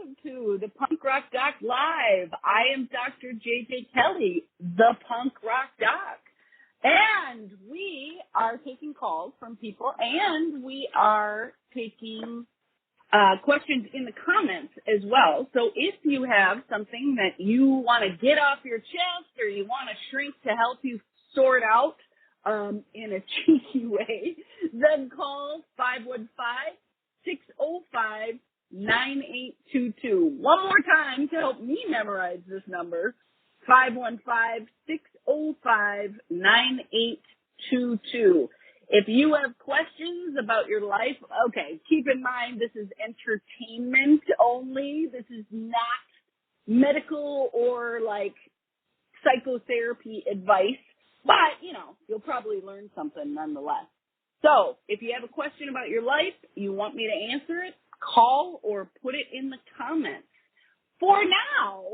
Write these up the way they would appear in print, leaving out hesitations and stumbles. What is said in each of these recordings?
welcome to the Punk Rock Doc Live. I am Dr. J.J. Kelly, the Punk Rock Doc. And we are taking calls from people, and we are taking questions in the comments as well. So if you have something that you want to get off your chest or you want a shrink to help you sort out in a cheeky way, then call 515-605-9822. One more time to help me memorize this number, 515-605-9822. If you have questions about your life, okay, keep in mind this is entertainment only. This is not medical or like psychotherapy advice, but, you know, you'll probably learn something nonetheless. So if you have a question about your life, you want me to answer it, call or put it in the comments. For now,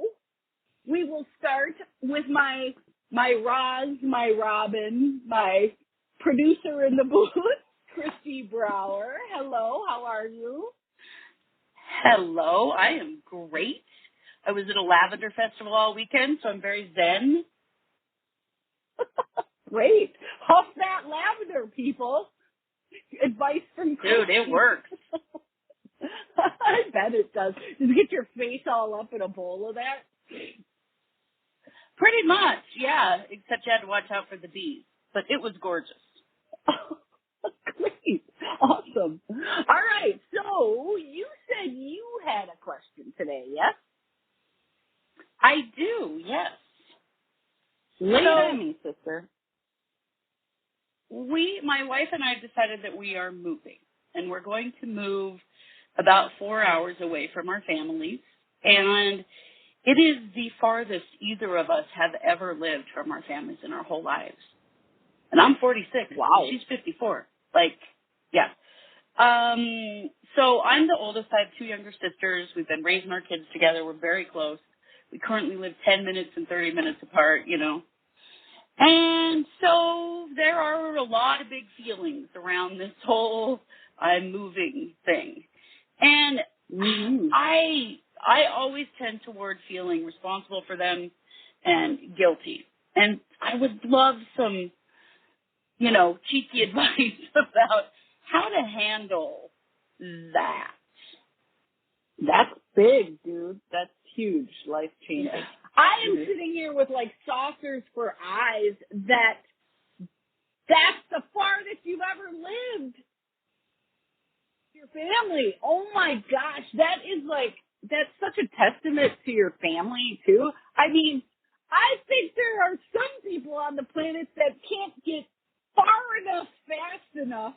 we will start with my Roz, my Robin, my producer in the booth, Christy Brower. Hello, how are you? Hello, I am great. I was at a lavender festival all weekend, so I'm very zen. Great. Huff that lavender, people. Advice from Christy. Dude, it works. I bet it does. Just get your face all up in a bowl of that. Pretty much, yeah, except you had to watch out for the bees. But it was gorgeous. Great. Awesome. All right. So you said you had a question today, yes? I do, yes. Lay it on me, sister. My wife and I decided that we are moving. And we're going to move about 4 hours away from our families. And it is the farthest either of us have ever lived from our families in our whole lives. And I'm 46. Wow. She's 54. Like, yeah. So I'm the oldest. I have two younger sisters. We've been raising our kids together. We're very close. We currently live 10 minutes and 30 minutes apart, you know. And so there are a lot of big feelings around this whole I'm moving thing. And I always tend toward feeling responsible for them and guilty. And I would love some, you know, cheeky advice about how to handle that. That's big, dude. That's huge, life-changing. Yeah. I am sitting here with, like, saucers for eyes that's the farthest you've ever lived. Your family. Oh, my gosh. That's such a testament to your family, too. I mean, I think there are some people on the planet that can't get far enough, fast enough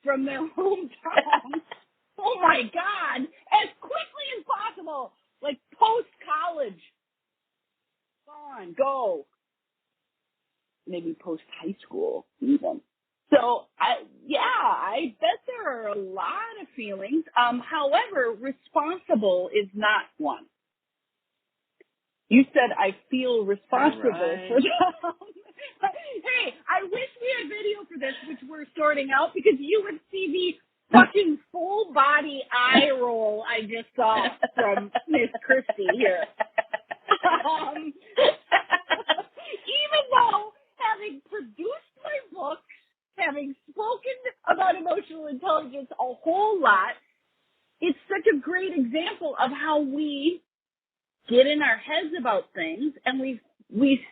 from their hometown. Oh, my God. As quickly as possible. Like post-college. Go. Maybe post-high school, even. So, I bet there are a lot of feelings. However, responsible is not one. You said I feel responsible for them. Hey, I wish we had video for this, which we're sorting out, because you would see the fucking full body eye roll I just saw from Miss Christy here. Even though having produced my book, having spoken about emotional intelligence a whole lot, it's such a great example of how we get in our heads about things and we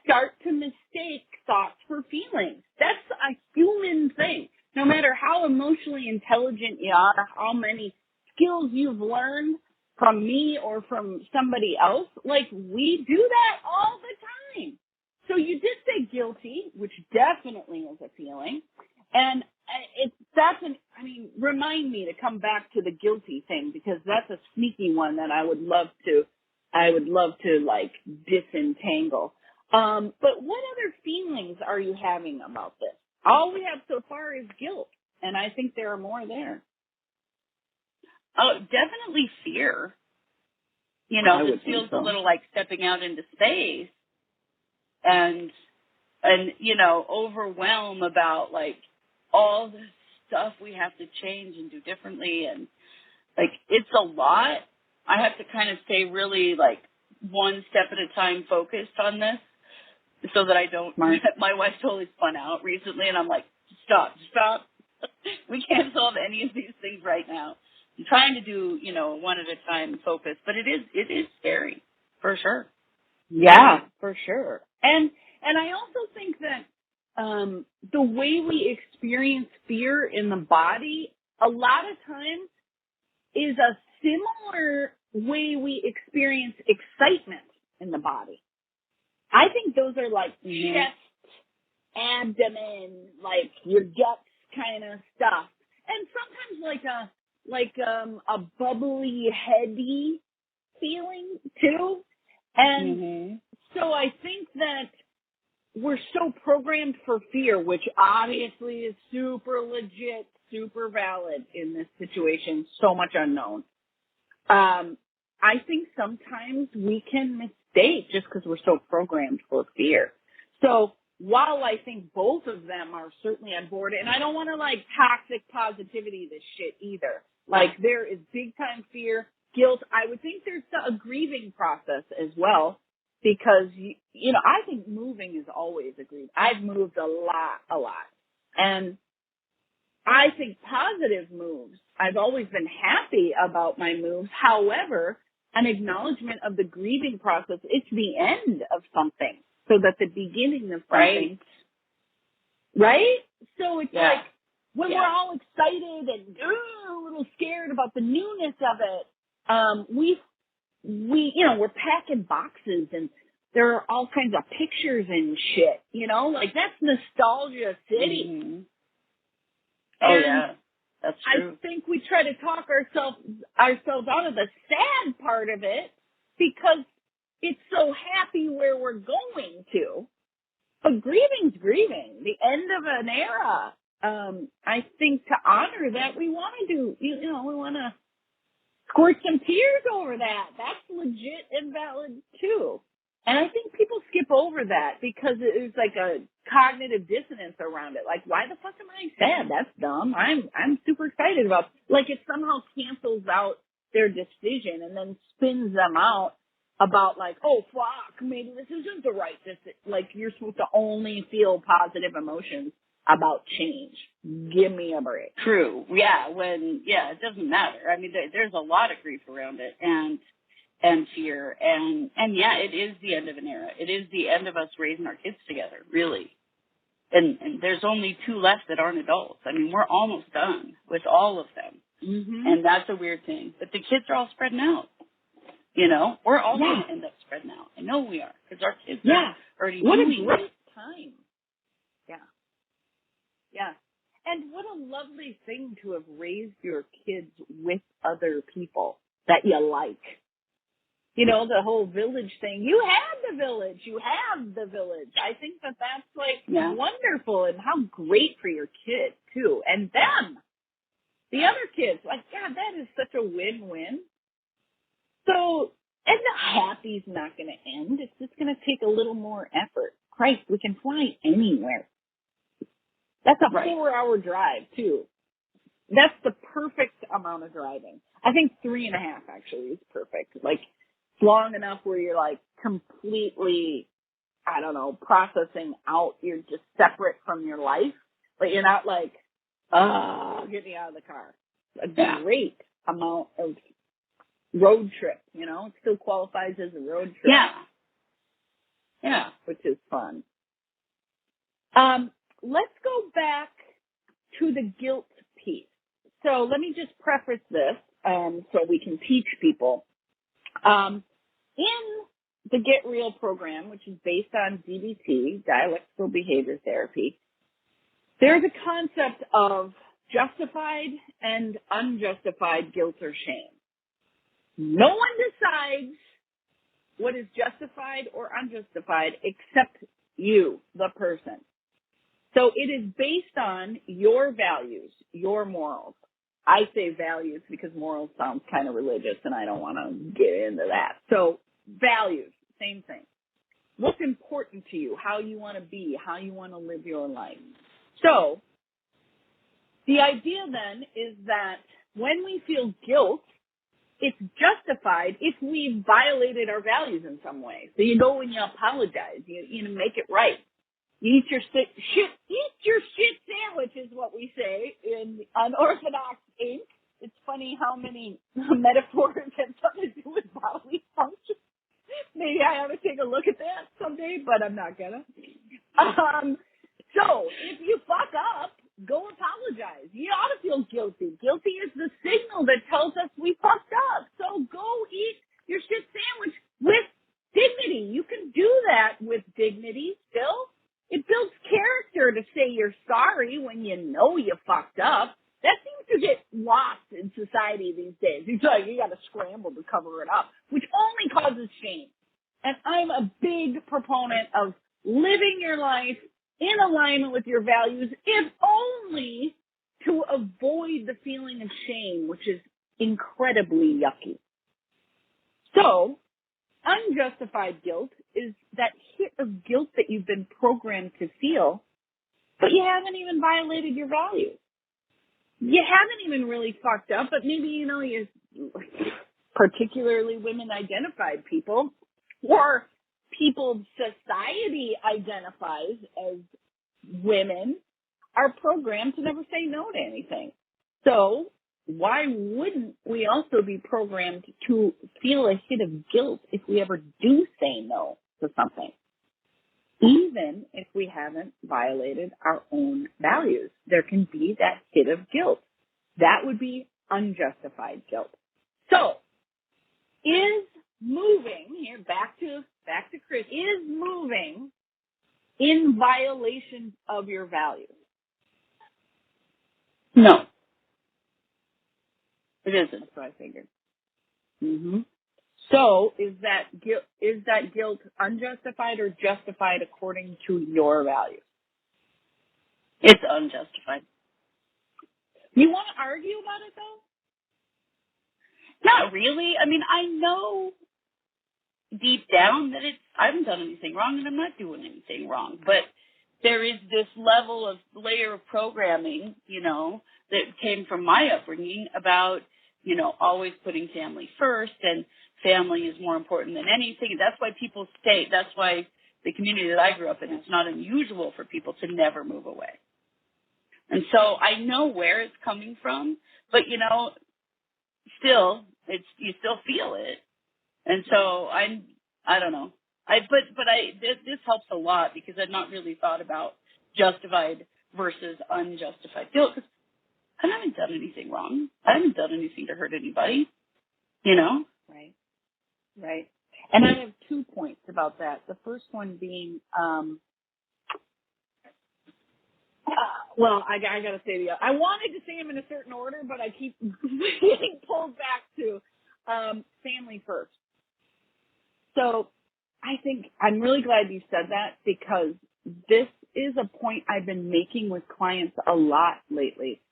start to mistake thoughts for feelings. That's a human thing. No matter how emotionally intelligent you are, how many skills you've learned from me or from somebody else, like, we do that all the time. So you did say guilty, which definitely is a feeling. And remind me to come back to the guilty thing, because that's a sneaky one that I would love to like disentangle. But what other feelings are you having about this? All we have so far is guilt, and I think there are more there. Oh, definitely fear. You know, this feels a little like stepping out into space and you know, overwhelm about like all the stuff we have to change and do differently, and like it's a lot. I have to kind of stay really like one step at a time focused on this so that I don't, my wife totally spun out recently and I'm like, stop. We can't solve any of these things right now. I'm trying to do, one at a time focus, but it is scary for sure. Yeah, for sure. And I also think that the way we experience fear in the body a lot of times is a similar way we experience excitement in the body. I think those are like chest, abdomen, like your guts kind of stuff. And sometimes like a bubbly, heady feeling too. And so I think that we're so programmed for fear, which obviously is super legit, super valid in this situation, so much unknown. I think sometimes we can mistake just because we're so programmed for fear. So while I think both of them are certainly on board, and I don't want to like toxic positivity this shit either. Like there is big time fear, guilt. I would think there's a grieving process as well because, I think moving is always a grief. I've moved a lot. And I think positive moves. I've always been happy about my moves. However, an acknowledgement of the grieving process, it's the end of something so that the beginning of something, right? So it's like when we're all excited and a little scared about the newness of it, we're packing boxes and there are all kinds of pictures and shit, like that's nostalgia city. Oh yeah, that's true. I think we try to talk ourselves out of the sad part of it because it's so happy where we're going to. But grieving's grieving, the end of an era. I think to honor that, we want to do, we want to squirt some tears over that. That's legit and valid too. And I think people skip over that because it's like a cognitive dissonance around it. Like, why the fuck am I sad? That's dumb. I'm super excited about, like, it somehow cancels out their decision and then spins them out about like, oh fuck, maybe this isn't the right decision. Like, you're supposed to only feel positive emotions about change. Give me a break. True. Yeah. It doesn't matter. I mean, there's a lot of grief around it and fear and yeah, it is the end of an era. It is the end of us raising our kids together, really. And there's only 2 left that aren't adults. I mean, we're almost done with all of them. And that's a weird thing. But the kids are all spreading out. We're all going to end up spreading out. I know we are because our kids are already doing what a great time. Yeah. And what a lovely thing to have raised your kids with other people that you like. The whole village thing. You had the village. You have the village. I think that's like wonderful and how great for your kid too. And them. The other kids. Like, God, that is such a win-win. So, and the happy's not going to end. It's just going to take a little more effort. Christ, we can fly anywhere. That's a 4-hour drive too. That's the perfect amount of driving. I think 3.5 actually is perfect. Like, long enough where you're like completely, processing out. You're just separate from your life, but you're not like, get me out of the car. A great amount of road trip, it still qualifies as a road trip. Yeah. Which is fun. Let's go back to the guilt piece. So let me just preface this, so we can teach people. In the Get Real program, which is based on DBT, dialectical behavior therapy, there's a concept of justified and unjustified guilt or shame. No one decides what is justified or unjustified except you, the person. So it is based on your values, your morals. I say values because morals sounds kind of religious and I don't want to get into that. So values, same thing. What's important to you, how you want to be, how you want to live your life. So the idea then is that when we feel guilt, it's justified if we violated our values in some way. So you go and you apologize. You make it right. You eat your shit sandwich is what we say in Unorthodox Inc. It's funny how many metaphors have something to do with bodily function. Maybe I ought to take a look at that someday, but I'm not gonna. So if you fuck up, go apologize. You ought to feel guilty. Guilty is the signal that tells us we fucked up. So go eat your shit sandwich with dignity. You can do that with dignity still. It builds character to say you're sorry when you know you fucked up. That seems to get lost in society these days. You got to scramble to cover it up, which only causes shame. And I'm a big proponent of living your life in alignment with your values, if only to avoid the feeling of shame, which is incredibly yucky. So, unjustified guilt is that hit of guilt that you've been programmed to feel, but you haven't even violated your values. You haven't even really fucked up, but maybe, you particularly women-identified people, or people society identifies as women, are programmed to never say no to anything. So why wouldn't we also be programmed to feel a hit of guilt if we ever do say no to something? Even if we haven't violated our own values, there can be that hit of guilt. That would be unjustified guilt. So, is moving, here back to Chris, is moving in violation of your values? No. It isn't. That's what I figured. Mm-hmm. So, is that guilt unjustified or justified according to your values? It's unjustified. You want to argue about it, though? Not really. I mean, I know deep down that I haven't done anything wrong and I'm not doing anything wrong. But there is this layer of programming, that came from my upbringing about, always putting family first, and family is more important than anything. That's why people stay. That's why the community that I grew up in, it's not unusual for people to never move away. And so I know where it's coming from, but still, you still feel it. And so I don't know. This helps a lot because I've not really thought about justified versus unjustified guilt, because I haven't done anything wrong. I haven't done anything to hurt anybody, Right. And I have 2 points about that. The first one being, I got to say I wanted to say them in a certain order, but I keep getting pulled back to family first. So I think I'm really glad you said that, because this is a point I've been making with clients a lot lately.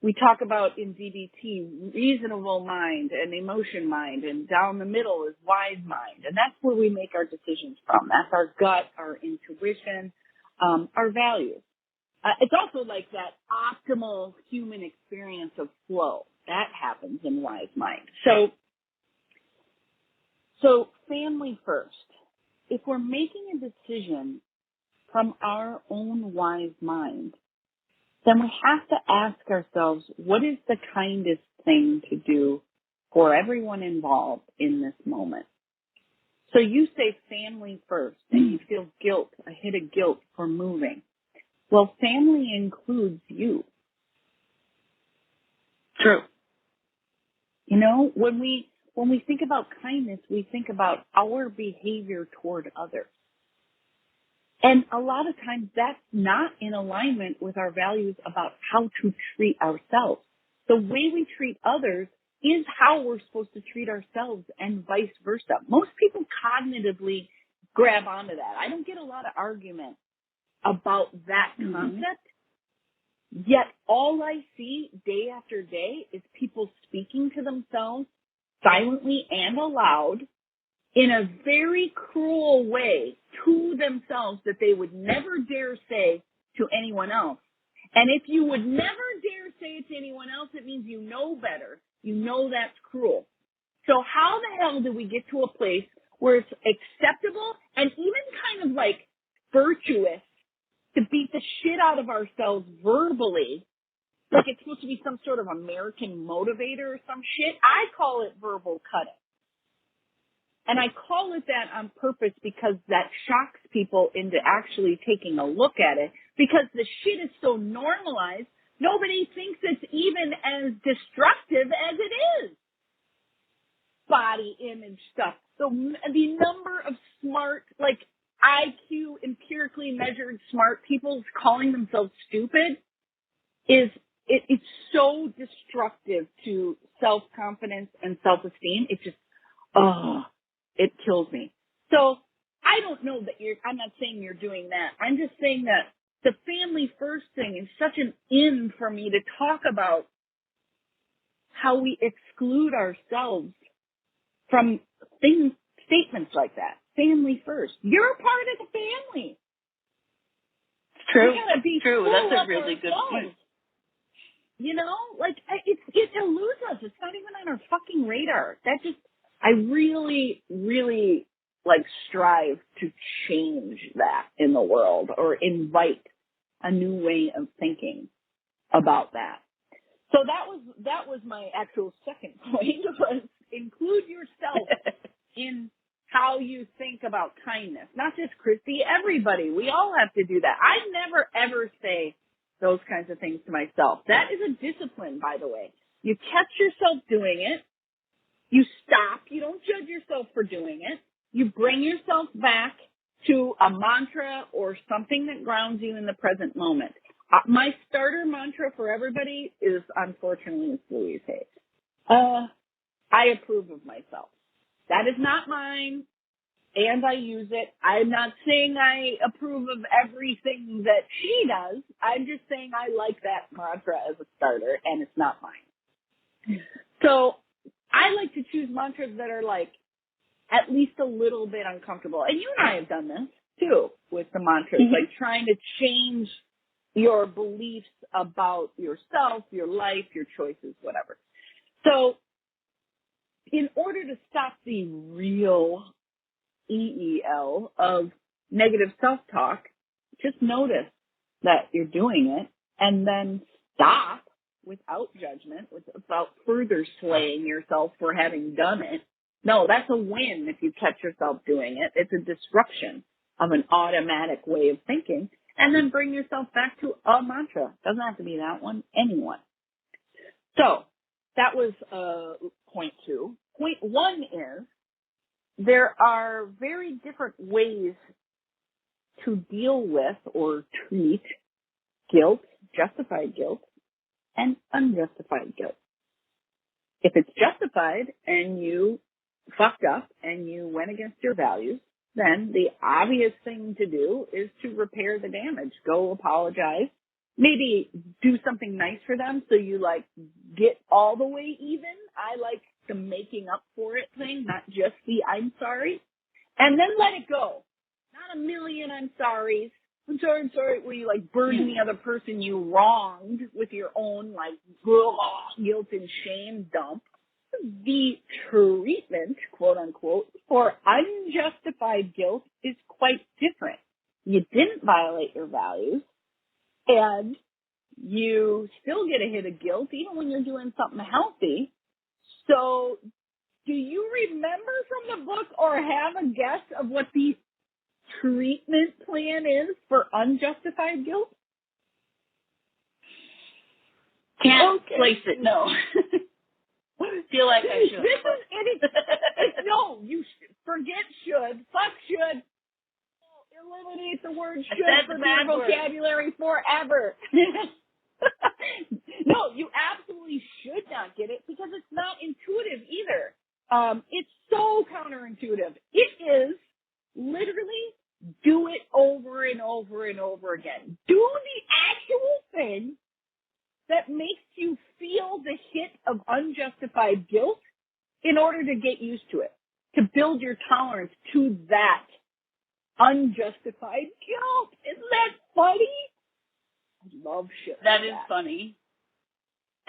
We talk about in DBT reasonable mind and emotion mind, and down the middle is wise mind. And that's where we make our decisions from. That's our gut, our intuition, our values. It's also like that optimal human experience of flow. That happens in wise mind. So family first. If we're making a decision from our own wise mind, then we have to ask ourselves, what is the kindest thing to do for everyone involved in this moment? So you say family first, and you feel guilt, a hit of guilt for moving. Well, family includes you. True. When we think about kindness, we think about our behavior toward others. And a lot of times that's not in alignment with our values about how to treat ourselves. The way we treat others is how we're supposed to treat ourselves, and vice versa. Most people cognitively grab onto that. I don't get a lot of argument about that concept. Yet all I see day after day is people speaking to themselves silently and aloud in a very cruel way to themselves that they would never dare say to anyone else. And if you would never dare say it to anyone else, it means you know better. You know that's cruel. So how the hell do we get to a place where it's acceptable and even kind of like virtuous to beat the shit out of ourselves verbally, like it's supposed to be some sort of American motivator or some shit? I call it verbal cutting. And I call it that on purpose because that shocks people into actually taking a look at it, because the shit is so normalized, nobody thinks it's even as destructive as it is. Body image stuff. The number of smart, like IQ, empirically measured smart people calling themselves stupid it's so destructive to self-confidence and self-esteem. It just, it kills me. So I don't know that I'm not saying you're doing that. I'm just saying that the family first thing is such an in for me to talk about how we exclude ourselves from statements like that. Family first. You're a part of the family. True. We gotta be True. That's a really good ourselves. point. You know, like it eludes us. It's not even on our fucking radar. I really, really like strive to change that in the world, or invite a new way of thinking about that. So that was my actual second point, was include yourself in how you think about kindness. Not just Christy, everybody. We all have to do that. I never ever say those kinds of things to myself. That is a discipline, by the way. You catch yourself doing it. You stop. You don't judge yourself for doing it. You bring yourself back to a mantra or something that grounds you in the present moment. My starter mantra for everybody is, unfortunately, it's Louise Hay. I approve of myself. That is not mine, and I use it. I'm not saying I approve of everything that she does. I'm just saying I like that mantra as a starter, and it's not mine. So I like to choose mantras that are like at least a little bit uncomfortable. And you and I have done this, too, with the mantras, like trying to change your beliefs about yourself, your life, your choices, whatever. So in order to stop the real EEL of negative self-talk, just notice that you're doing it and then stop without judgment, without further slaying yourself for having done it. No, that's a win if you catch yourself doing it. It's a disruption of an automatic way of thinking. And then bring yourself back to a mantra. Doesn't have to be that one, anyone. So that was point 2. Point 1 is there are very different ways to deal with or treat guilt, justified guilt, and unjustified guilt. If it's justified and you fucked up and you went against your values, then the obvious thing to do is to repair the damage. Go apologize. Maybe do something nice for them so you like get all the way even. I like the making up for it thing, not just the I'm sorry. And then let it go. Not a million I'm sorries. I'm sorry, where you like burden the other person you wronged with your own like guilt and shame dump. The treatment, quote unquote, for unjustified guilt is quite different. You didn't violate your values, and you still get a hit of guilt even when you're doing something healthy. So do you remember from the book or have a guess of what the treatment plan is for unjustified guilt? Can't place it, no. Feel like I should. No, you forget should. Fuck should. Eliminate the word should from your vocabulary forever. No, you absolutely should not get it because it's not intuitive either. It's so counterintuitive. It is literally do it over and over and over again. Do the actual thing that makes you feel the hit of unjustified guilt in order to get used to it, to build your tolerance to that unjustified guilt. Isn't that funny? I love shit. That is funny.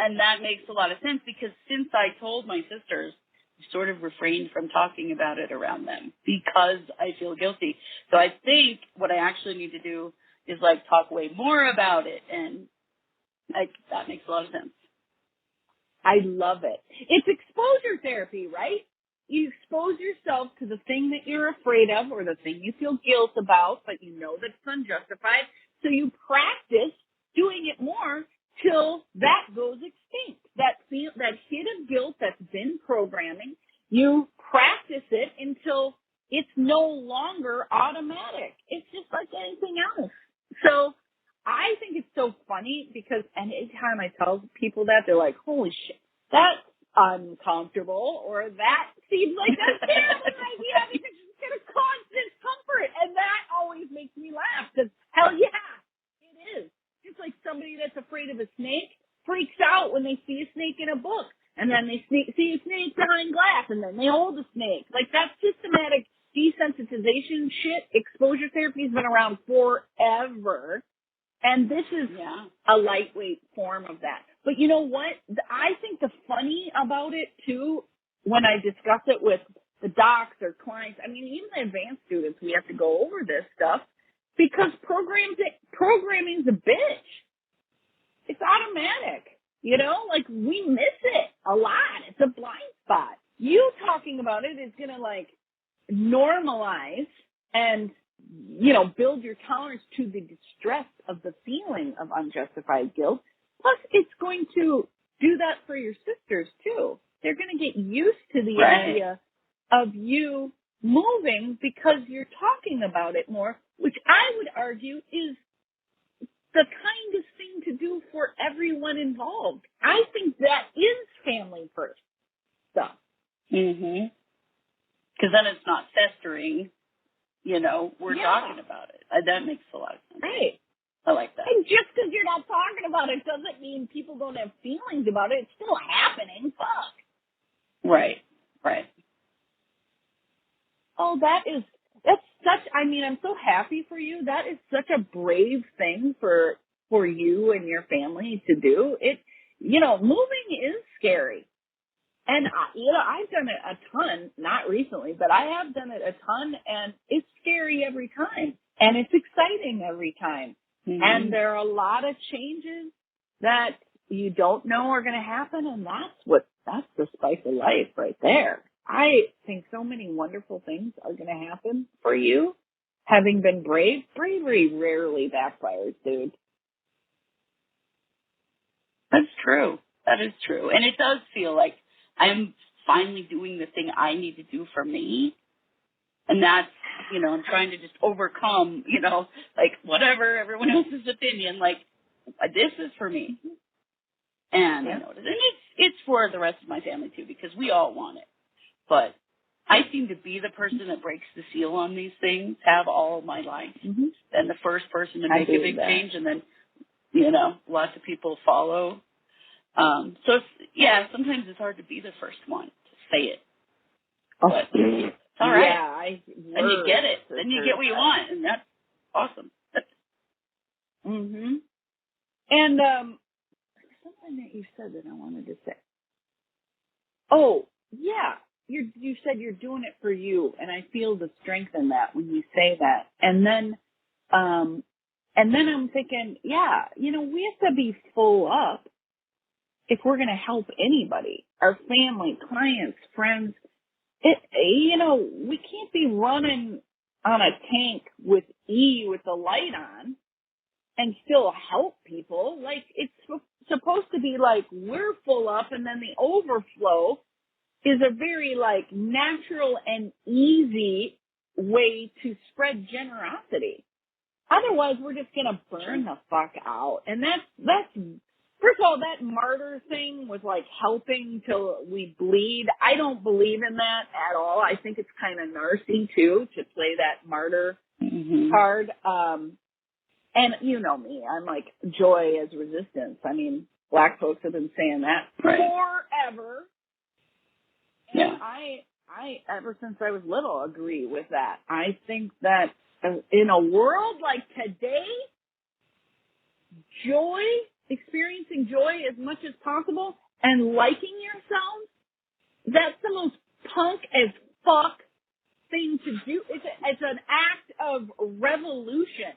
And that makes a lot of sense because since I told my sisters, I sort of refrained from talking about it around them because I feel guilty. So I think what I actually need to do is like talk way more about it, and that makes a lot of sense. I love it. It's exposure therapy, right? You expose yourself to the thing that you're afraid of or the thing you feel guilt about, but you know that it's unjustified. So you practice doing it more till that goes extinct. That hit of guilt that's been programming, you practice it until it's no longer automatic. It's just like anything else. So I think it's so funny because anytime I tell people that, they're like, holy shit, that's uncomfortable, or that seems like a terrible idea because it's going to cause discomfort. And that always makes me laugh because hell yeah, it is. Just like somebody that's afraid of a snake freaks out when they see a snake in a book, and then they see a snake behind glass, and then they hold the snake. Like, that systematic desensitization shit, exposure therapy has been around forever, and this is a lightweight form of that. But you know what? I think the funny about it, too, when I discuss it with the docs or clients, I mean, even the advanced students, we have to go over this stuff, because programming's a bitch. It's automatic. You know, like, we miss it a lot. It's a blind spot. You talking about it is going to, like, normalize and, you know, build your tolerance to the distress of the feeling of unjustified guilt. Plus, it's going to do that for your sisters, too. They're going to get used to the idea of you moving because you're talking about it more, which I would argue is the kindest thing to do for everyone involved. I think that is family first stuff. Mm-hmm. Because then it's not festering, you know, we're talking about it. That makes a lot of sense. Right. I like that. And just because you're not talking about it doesn't mean people don't have feelings about it. It's still happening. Fuck. Right. Right. Oh, that's such, I mean, I'm so happy for you. That is such a brave thing for you and your family to do. It, you know, moving is scary. And, you know, I've done it a ton, not recently, but I have done it a ton, and it's scary every time. And it's exciting every time. Mm-hmm. And there are a lot of changes that you don't know are going to happen, and that's the spice of life right there. I think so many wonderful things are going to happen for you, having been brave. Bravery rarely backfires, dude. That's true. That is true. And it does feel like I'm finally doing the thing I need to do for me. And that's, you know, I'm trying to just overcome, you know, like whatever everyone else's opinion, like this is for me. And I notice. And it's for the rest of my family too, because we all want it. But I seem to be the person that breaks the seal on these things, have all of my life, and the first person to make a big change, and then, you know, lots of people follow. So, sometimes it's hard to be the first one to say it. But it's all right. Then you get it. Then you get what you want, and that's awesome. And something that you said that I wanted to say. Oh, yeah. You said you're doing it for you, and I feel the strength in that when you say that. And then I'm thinking, yeah, you know, we have to be full up if we're going to help anybody, our family, clients, friends. You know, we can't be running on a tank with the light on and still help people. Like, it's supposed to be like we're full up, and then the overflow is a very, like, natural and easy way to spread generosity. Otherwise, we're just going to burn the fuck out. And that's, first of all, that martyr thing was like helping till we bleed. I don't believe in that at all. I think it's kind of narcy, too, to play that martyr card. And you know me, I'm like joy as resistance. I mean, black folks have been saying that forever. And I, ever since I was little, agree with that. I think that in a world like today, joy experiencing joy as much as possible and liking yourself, that's the most punk as fuck thing to do. It's an act of revolution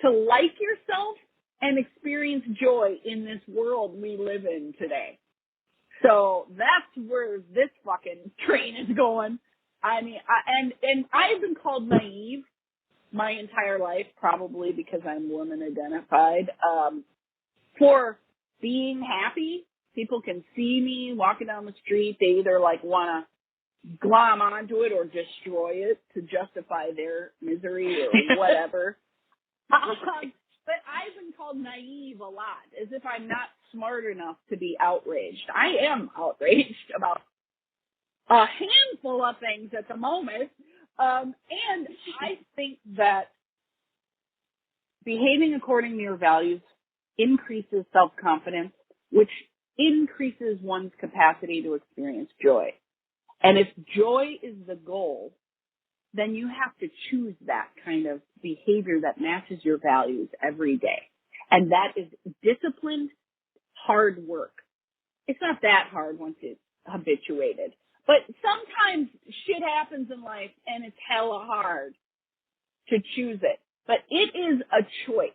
to like yourself and experience joy in this world we live in today. So that's where this fucking train is going. I mean, and I've been called naive my entire life, probably because I'm woman identified, for being happy. People can see me walking down the street. They either like want to glom onto it or destroy it to justify their misery or whatever. But I've been called naive a lot, as if I'm not smart enough to be outraged. I am outraged about a handful of things at the moment. And I think that behaving according to your values increases self-confidence, which increases one's capacity to experience joy. And if joy is the goal, then you have to choose that kind of behavior that matches your values every day. And that is disciplined, hard work. It's not that hard once it's habituated. But sometimes shit happens in life and it's hella hard to choose it. But it is a choice.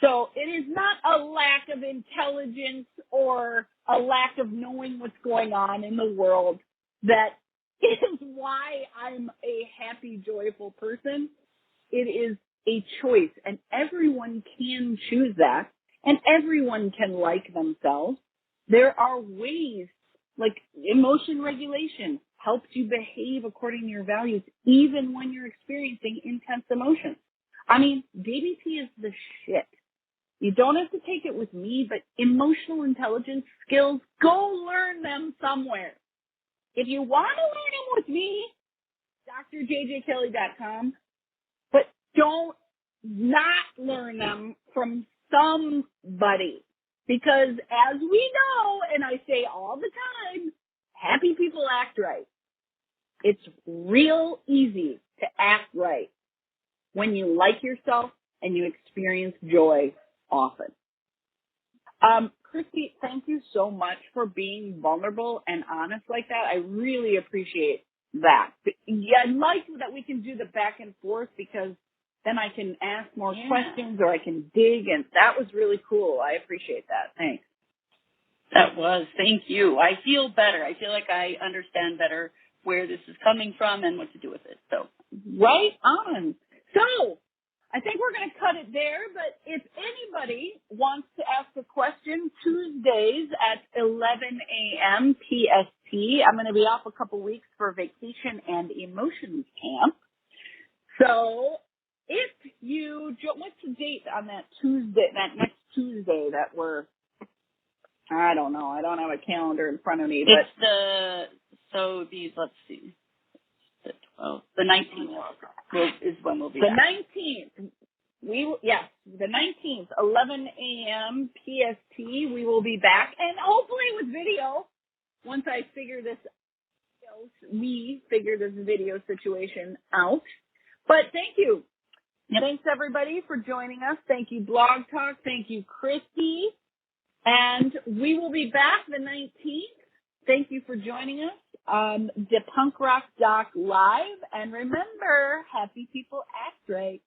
So it is not a lack of intelligence or a lack of knowing what's going on in the world that is why I'm a happy, joyful person. It is a choice, and everyone can choose that, and everyone can like themselves. There are ways, like emotion regulation helps you behave according to your values, even when you're experiencing intense emotions. I mean, DBT is the shit. You don't have to take it with me, but emotional intelligence skills, go learn them somewhere. If you want to learn them with me, drjjkelly.com, but don't not learn them from somebody. Because as we know, and I say all the time, happy people act right. It's real easy to act right when you like yourself and you experience joy often. Christy, thank you so much for being vulnerable and honest like that. I really appreciate that. Yeah, I'd like that we can do the back and forth because then I can ask more questions or I can dig, and that was really cool. I appreciate that. Thanks. That was. Thank you. I feel better. I feel like I understand better where this is coming from and what to do with it. So right on. So I think we're going to cut it there, but if anybody wants to ask a question, Tuesdays at 11 a.m. PST, I'm going to be off a couple weeks for vacation and emotions camp. So if you, what's the date on that Tuesday, that next Tuesday that we're, I don't know, I don't have a calendar in front of me, but. Let's see. The 19th is when we'll be the back. 19th. The 19th, 11 a.m. PST. We will be back, and hopefully with video. Once I figure this video situation out. But thank you. Yep. Thanks everybody for joining us. Thank you Blog Talk. Thank you Christy. And we will be back the 19th. Thank you for joining us on the Punk Rock Doc Live. And remember, happy people act right.